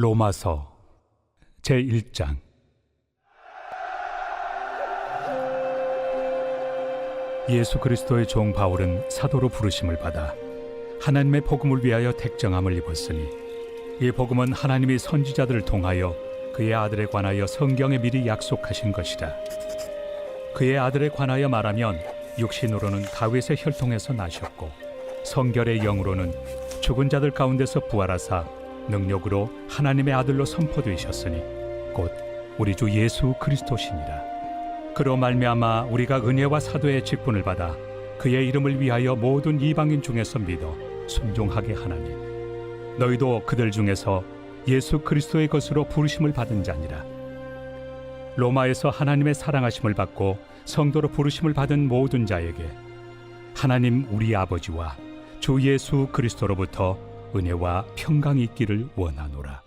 로마서 제1장. 예수 그리스도의 종 바울은 사도로 부르심을 받아 하나님의 복음을 위하여 택정함을 입었으니, 이 복음은 하나님이 선지자들을 통하여 그의 아들에 관하여 성경에 미리 약속하신 것이라. 그의 아들에 관하여 말하면 육신으로는 다윗의 혈통에서 나셨고, 성결의 영으로는 죽은 자들 가운데서 부활하사 능력으로 하나님의 아들로 선포되셨으니 곧 우리 주 예수 그리스도시니라. 그로 말미암아 우리가 은혜와 사도의 직분을 받아 그의 이름을 위하여 모든 이방인 중에서 믿어 순종하게 하나니, 너희도 그들 중에서 예수 그리스도의 것으로 부르심을 받은 자니라. 로마에서 하나님의 사랑하심을 받고 성도로 부르심을 받은 모든 자에게 하나님 우리 아버지와 주 예수 그리스도로부터 은혜와 평강이 있기를 원하노라.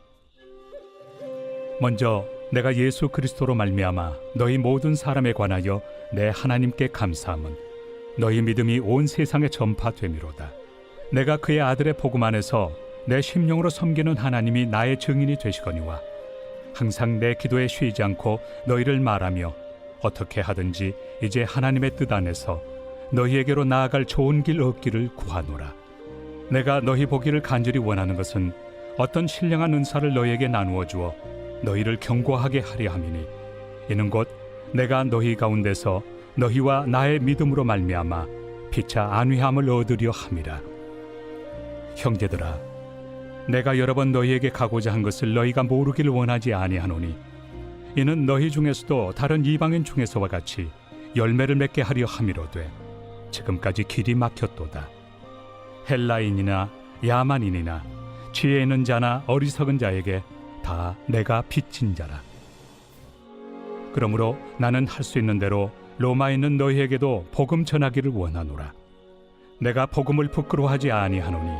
먼저 내가 예수 그리스도로 말미암아 너희 모든 사람에 관하여 내 하나님께 감사함은 너희 믿음이 온 세상에 전파되미로다. 내가 그의 아들의 복음 안에서 내 심령으로 섬기는 하나님이 나의 증인이 되시거니와, 항상 내 기도에 쉬지 않고 너희를 말하며 어떻게 하든지 이제 하나님의 뜻 안에서 너희에게로 나아갈 좋은 길 얻기를 구하노라. 내가 너희 보기를 간절히 원하는 것은 어떤 신령한 은사를 너희에게 나누어 주어 너희를 견고하게 하려 함이니, 이는 곧 내가 너희 가운데서 너희와 나의 믿음으로 말미암아 피차 안위함을 얻으려 함이라. 형제들아, 내가 여러 번 너희에게 가고자 한 것을 너희가 모르기를 원하지 아니하노니, 이는 너희 중에서도 다른 이방인 중에서와 같이 열매를 맺게 하려 함이로되 지금까지 길이 막혔도다. 헬라인이나 야만인이나 지혜 있는 자나 어리석은 자에게 다 내가 빚진 자라. 그러므로 나는 할 수 있는 대로 로마에 있는 너희에게도 복음 전하기를 원하노라. 내가 복음을 부끄러워하지 아니하노니,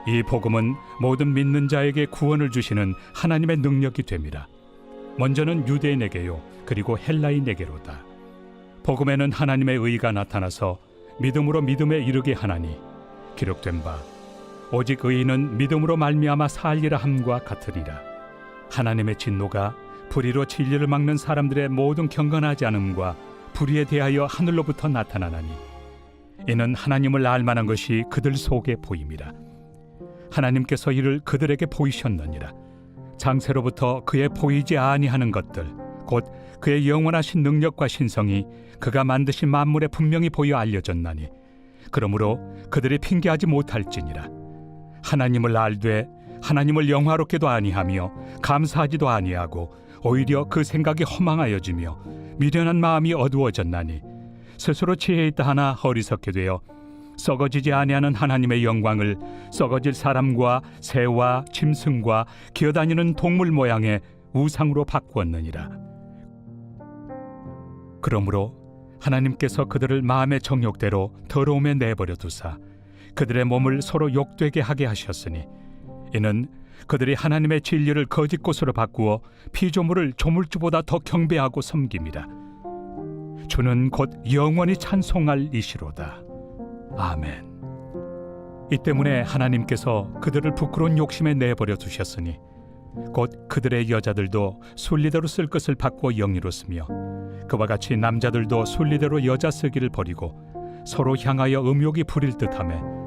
이 복음은 모든 믿는 자에게 구원을 주시는 하나님의 능력이 됨이라. 먼저는 유대인에게요, 그리고 헬라인에게로다. 복음에는 하나님의 의가 나타나서 믿음으로 믿음에 이르게 하나니, 기록된 바 오직 의인은 믿음으로 말미암아 살리라 함과 같으리라. 하나님의 진노가 불의로 진리를 막는 사람들의 모든 경건하지 않음과 불의에 대하여 하늘로부터 나타나나니, 이는 하나님을 알만한 것이 그들 속에 보임이라. 하나님께서 이를 그들에게 보이셨느니라. 장세로부터 그의 보이지 아니하는 것들, 곧 그의 영원하신 능력과 신성이 그가 만드신 만물에 분명히 보여 알려졌나니, 그러므로 그들이 핑계하지 못할지니라. 하나님을 알되 하나님을 영화롭게도 아니하며 감사하지도 아니하고 오히려 그 생각이 허망하여지며 미련한 마음이 어두워졌나니, 스스로 지혜 있다 하나 어리석게 되어 썩어지지 아니하는 하나님의 영광을 썩어질 사람과 새와 짐승과 기어다니는 동물 모양의 우상으로 바꾸었느니라. 그러므로 하나님께서 그들을 마음의 정욕대로 더러움에 내버려 두사 그들의 몸을 서로 욕되게 하게 하셨으니, 이는 그들이 하나님의 진리를 거짓 것으로 바꾸어 피조물을 조물주보다 더 경배하고 섬김이라. 주는 곧 영원히 찬송할 이시로다. 아멘. 이 때문에 하나님께서 그들을 부끄러운 욕심에 내버려 두셨으니, 곧 그들의 여자들도 순리대로 쓸 것을 바꾸어 영리로 쓰며, 그와 같이 남자들도 순리대로 여자 쓰기를 버리고 서로 향하여 음욕이 부릴 듯하며,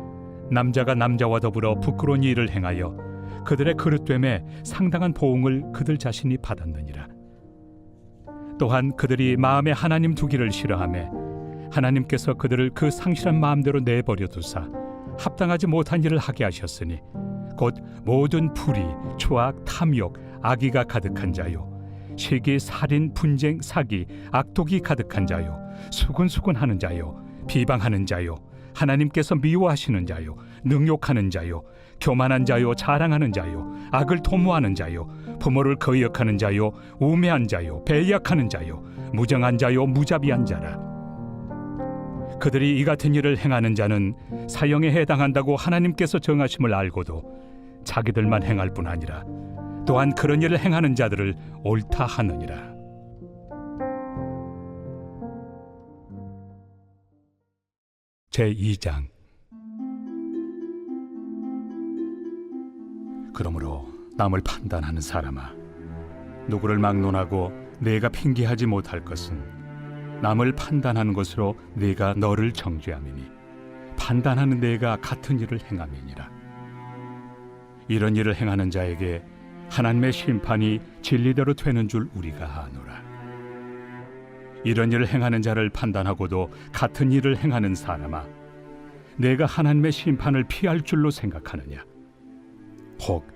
남자가 남자와 더불어 부끄러운 일을 행하여 그들의 그릇됨에 상당한 보응을 그들 자신이 받았느니라. 또한 그들이 마음에 하나님 두기를 싫어하며 하나님께서 그들을 그 상실한 마음대로 내버려 두사 합당하지 못한 일을 하게 하셨으니, 곧 모든 불의, 추악, 탐욕, 악의가 가득한 자요, 시기, 살인, 분쟁, 사기, 악독이 가득한 자요, 수군수군하는 자요, 비방하는 자요, 하나님께서 미워하시는 자요, 능욕하는 자요, 교만한 자요, 자랑하는 자요, 악을 도모하는 자요, 부모를 거역하는 자요, 우매한 자요, 배약하는 자요, 무정한 자요, 무자비한 자라. 그들이 이 같은 일을 행하는 자는 사형에 해당한다고 하나님께서 정하심을 알고도 자기들만 행할 뿐 아니라 또한 그런 일을 행하는 자들을 옳다 하느니라. 제2장. 그러므로 남을 판단하는 사람아, 누구를 막론하고 내가 핑계하지 못할 것은 남을 판단하는 것으로 내가 너를 정죄함이니 판단하는 내가 같은 일을 행함이니라. 이런 일을 행하는 자에게 하나님의 심판이 진리대로 되는 줄 우리가 아노라. 이런 일을 행하는 자를 판단하고도 같은 일을 행하는 사람아, 내가 하나님의 심판을 피할 줄로 생각하느냐? 혹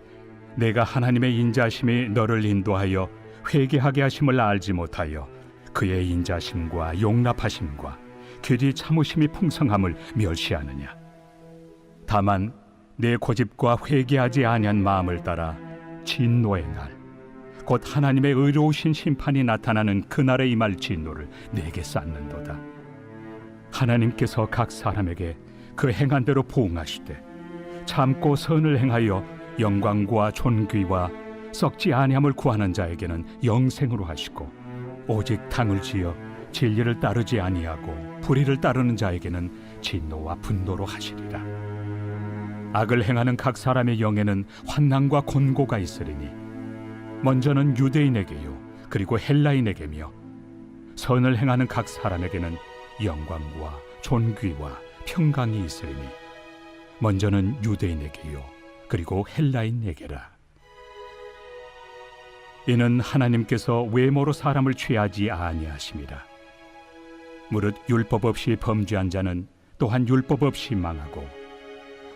내가 하나님의 인자심이 너를 인도하여 회개하게 하심을 알지 못하여 그의 인자심과 용납하심과 길이 참으심이 풍성함을 멸시하느냐? 다만 내 고집과 회개하지 아니한 마음을 따라 진노의 날, 곧 하나님의 의로우신 심판이 나타나는 그날에 임할 진노를 내게 쌓는도다. 하나님께서 각 사람에게 그 행한 대로 보응하시되 참고 선을 행하여 영광과 존귀와 썩지 아니함을 구하는 자에게는 영생으로 하시고, 오직 당을 지어 진리를 따르지 아니하고 불의를 따르는 자에게는 진노와 분노로 하시리라. 악을 행하는 각 사람의 영에는 환난과 곤고가 있으리니 먼저는 유대인에게요 그리고 헬라인에게며, 선을 행하는 각 사람에게는 영광과 존귀와 평강이 있으리니 먼저는 유대인에게요 그리고 헬라인에게라. 이는 하나님께서 외모로 사람을 취하지 아니하심이라. 무릇 율법 없이 범죄한 자는 또한 율법 없이 망하고,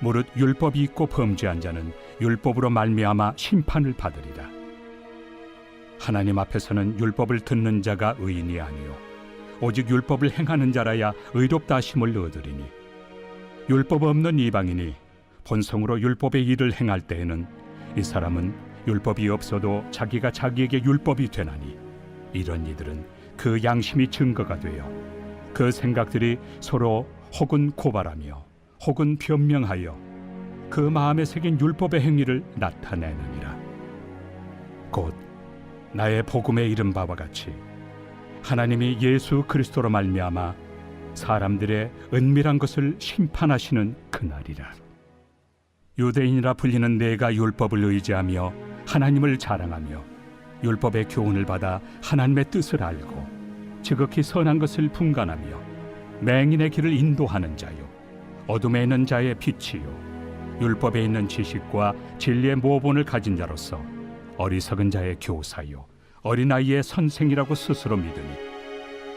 무릇 율법이 있고 범죄한 자는 율법으로 말미암아 심판을 받으리라. 하나님 앞에서는 율법을 듣는 자가 의인이 아니요 오직 율법을 행하는 자라야 의롭다 하심을 얻으리니, 율법 없는 이방인이 본성으로 율법의 일을 행할 때에는 이 사람은 율법이 없어도 자기가 자기에게 율법이 되나니, 이런 이들은 그 양심이 증거가 되어 그 생각들이 서로 혹은 고발하며 혹은 변명하여 그 마음에 새긴 율법의 행위를 나타내느니라. 곧 나의 복음에 이른 바와 같이 하나님이 예수 그리스도로 말미암아 사람들의 은밀한 것을 심판하시는 그날이라. 유대인이라 불리는 내가 율법을 의지하며 하나님을 자랑하며 율법의 교훈을 받아 하나님의 뜻을 알고 지극히 선한 것을 분간하며 맹인의 길을 인도하는 자요 어둠에 있는 자의 빛이요 율법에 있는 지식과 진리의 모본을 가진 자로서 어리석은 자의 교사요 어린아이의 선생이라고 스스로 믿으니,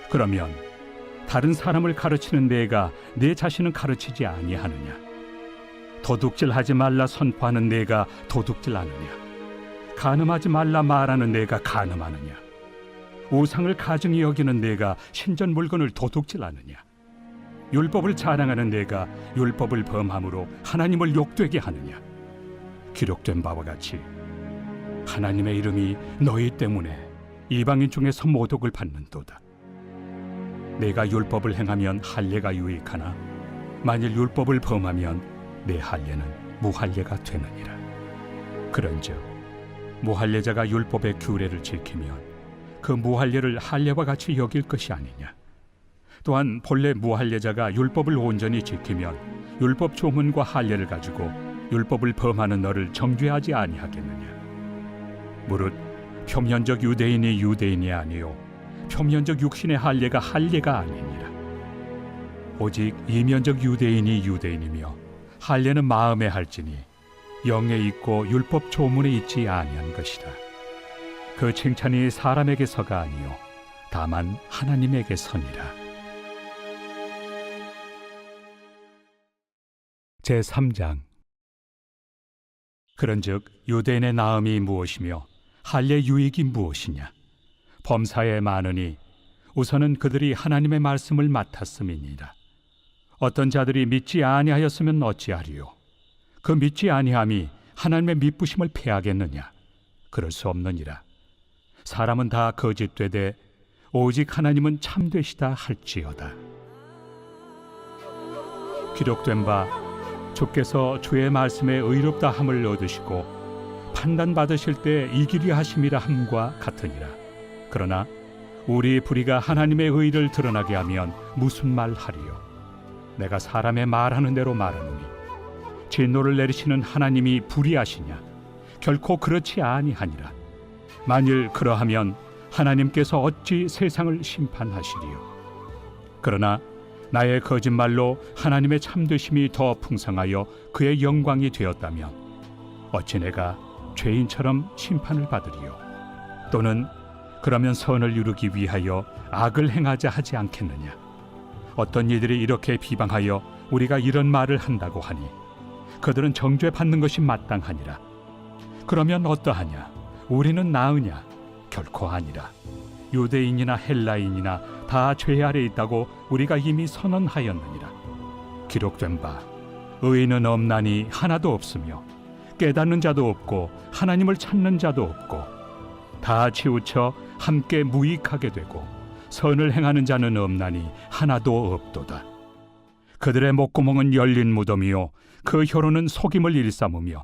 그러면 다른 사람을 가르치는 내가 내 자신은 가르치지 아니하느냐? 도둑질하지 말라 선포하는 내가 도둑질하느냐? 간음하지 말라 말하는 내가 간음하느냐? 우상을 가증히 여기는 내가 신전 물건을 도둑질하느냐? 율법을 자랑하는 내가 율법을 범함으로 하나님을 욕되게 하느냐? 기록된 바와 같이 하나님의 이름이 너희 때문에 이방인 중에서 모독을 받는도다. 내가 율법을 행하면 할례가 유익하나 만일 율법을 범하면 내 할례는 무할례가 되느니라. 그런즉 무할례자가 율법의 규례를 지키면 그 무할례를 할례와 같이 여길 것이 아니냐? 또한 본래 무할례자가 율법을 온전히 지키면 율법 조문과 할례를 가지고 율법을 범하는 너를 정죄하지 아니하겠느냐? 무릇 표면적 유대인이 유대인이 아니요 표면적 육신의 할례가 할례가 아니니라. 오직 이면적 유대인이 유대인이며 할례는 마음에 할지니 영에 있고 율법 조문에 있지 아니한 것이라. 그 칭찬이 사람에게서가 아니요 다만 하나님에게서니라. 제3장. 그런즉 유대인의 나음이 무엇이며 할례 유익이 무엇이냐? 범사에 많으니 우선은 그들이 하나님의 말씀을 맡았음이니라. 어떤 자들이 믿지 아니하였으면 어찌하리요? 그 믿지 아니함이 하나님의 미쁘심을 패하겠느냐? 그럴 수 없느니라. 사람은 다 거짓되되 오직 하나님은 참되시다 할지어다. 기록된 바 주께서 주의 말씀에 의롭다 함을 얻으시고 판단받으실 때 이기리 하심이라 함과 같으니라. 그러나 우리 불의가 하나님의 의를 드러나게 하면 무슨 말 하리요? 내가 사람의 말하는 대로 말하노니 진노를 내리시는 하나님이 불의하시냐? 결코 그렇지 아니하니라. 만일 그러하면 하나님께서 어찌 세상을 심판하시리요? 그러나 나의 거짓말로 하나님의 참되심이 더 풍성하여 그의 영광이 되었다면 어찌 내가 죄인처럼 심판을 받으리요? 또는 그러면 선을 이루기 위하여 악을 행하자 하지 않겠느냐? 어떤 이들이 이렇게 비방하여 우리가 이런 말을 한다고 하니 그들은 정죄받는 것이 마땅하니라. 그러면 어떠하냐? 우리는 나으냐? 결코 아니라. 유대인이나 헬라인이나 다 죄 아래 있다고 우리가 이미 선언하였느니라. 기록된 바 의인은 없나니 하나도 없으며 깨닫는 자도 없고 하나님을 찾는 자도 없고 다 치우쳐 함께 무익하게 되고 선을 행하는 자는 없나니 하나도 없도다. 그들의 목구멍은 열린 무덤이요 그 혀로는 속임을 일삼으며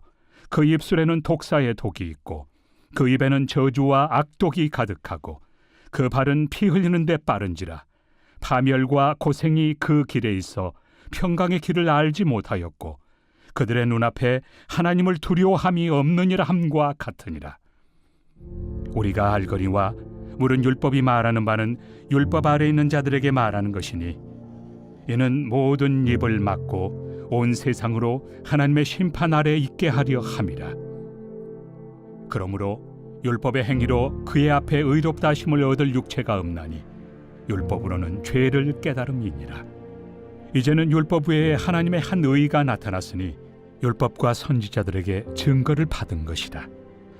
그 입술에는 독사의 독이 있고 그 입에는 저주와 악독이 가득하고 그 발은 피 흘리는 데 빠른지라. 파멸과 고생이 그 길에 있어 평강의 길을 알지 못하였고 그들의 눈앞에 하나님을 두려워함이 없느니라 함과 같으니라. 우리가 알거니와 물은 율법이 말하는 바는 율법 아래 있는 자들에게 말하는 것이니 이는 모든 입을 막고 온 세상으로 하나님의 심판 아래 있게 하려 함이라. 그러므로 율법의 행위로 그의 앞에 의롭다 하심을 얻을 육체가 없나니 율법으로는 죄를 깨달음이니라. 이제는 율법 외에 하나님의 한 의가 나타났으니 율법과 선지자들에게 증거를 받은 것이다.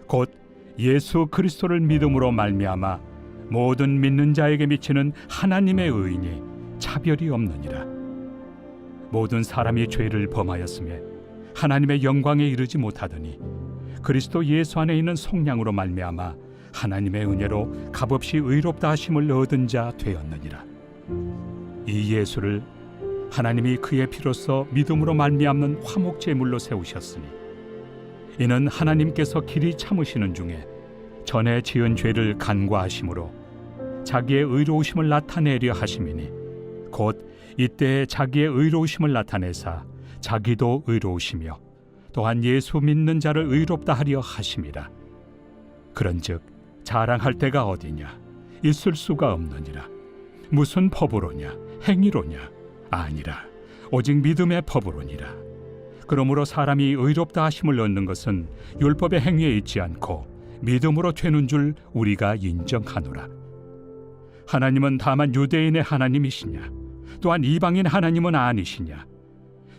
곧 예수 그리스도를 믿음으로 말미암아 모든 믿는 자에게 미치는 하나님의 의인이 차별이 없느니라. 모든 사람이 죄를 범하였으며 하나님의 영광에 이르지 못하더니 그리스도 예수 안에 있는 속량으로 말미암아 하나님의 은혜로 값없이 의롭다 하심을 얻은 자 되었느니라. 이 예수를 하나님이 그의 피로써 믿음으로 말미암는 화목제물로 세우셨으니 이는 하나님께서 길이 참으시는 중에 전에 지은 죄를 간과하심으로 자기의 의로우심을 나타내려 하심이니 곧 이때에 자기의 의로우심을 나타내사 자기도 의로우시며 또한 예수 믿는 자를 의롭다 하려 하심이라. 그런즉 자랑할 데가 어디냐? 있을 수가 없느니라. 무슨 법으로냐? 행위로냐? 아니라 오직 믿음의 법으로니라. 그러므로 사람이 의롭다 하심을 얻는 것은 율법의 행위에 있지 않고 믿음으로 되는 줄 우리가 인정하노라. 하나님은 다만 유대인의 하나님이시냐? 또한 이방인 하나님은 아니시냐?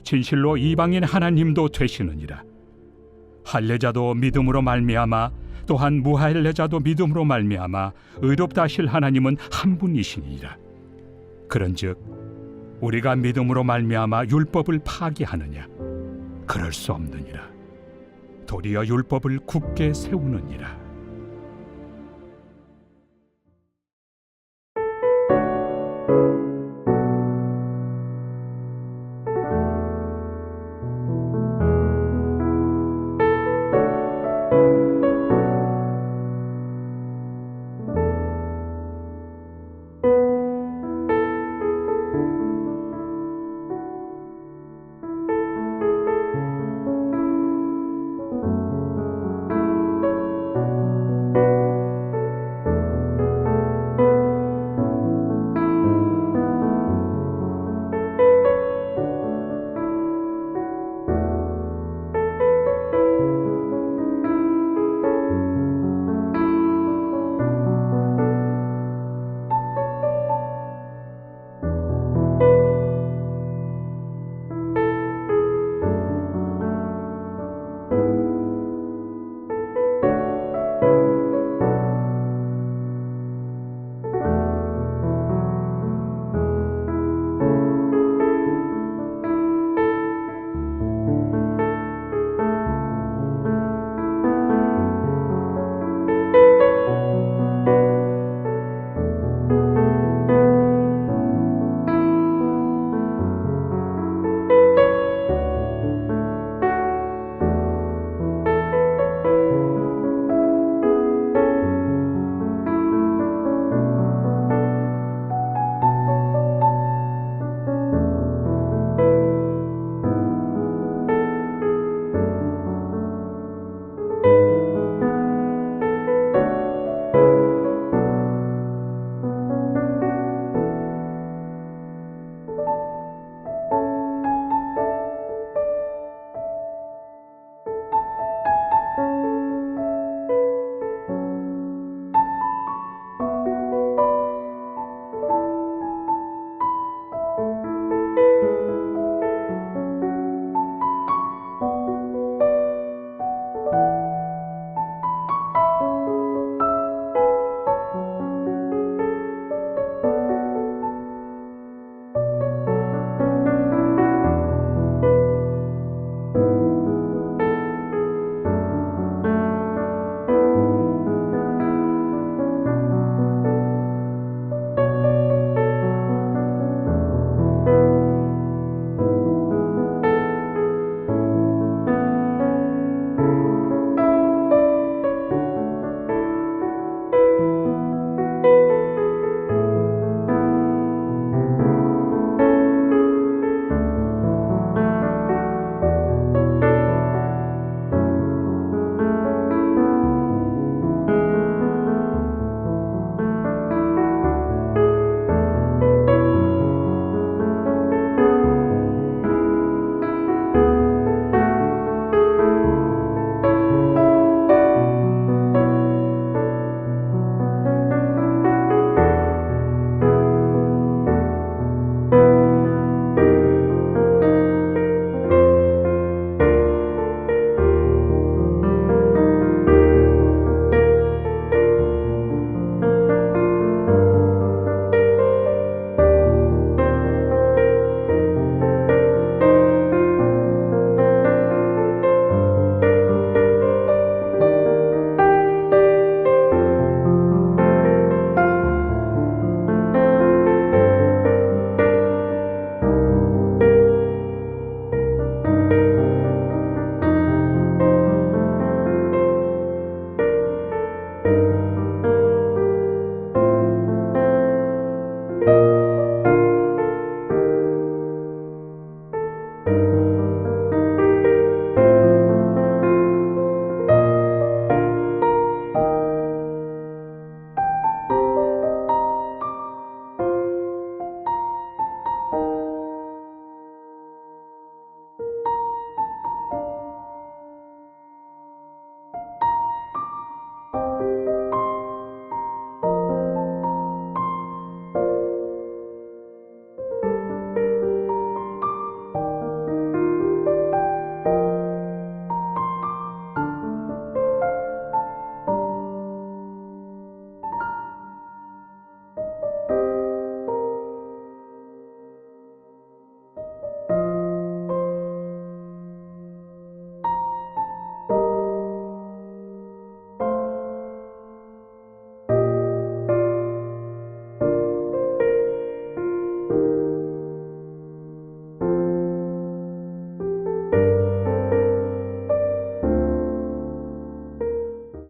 진실로 이방인 하나님도 되시느니라. 할례자도 믿음으로 말미암아 또한 무할례자도 믿음으로 말미암아 의롭다 하실 하나님은 한 분이시니라. 그런즉 우리가 믿음으로 말미암아 율법을 파기하느냐? 그럴 수 없느니라. 도리어 율법을 굳게 세우느니라.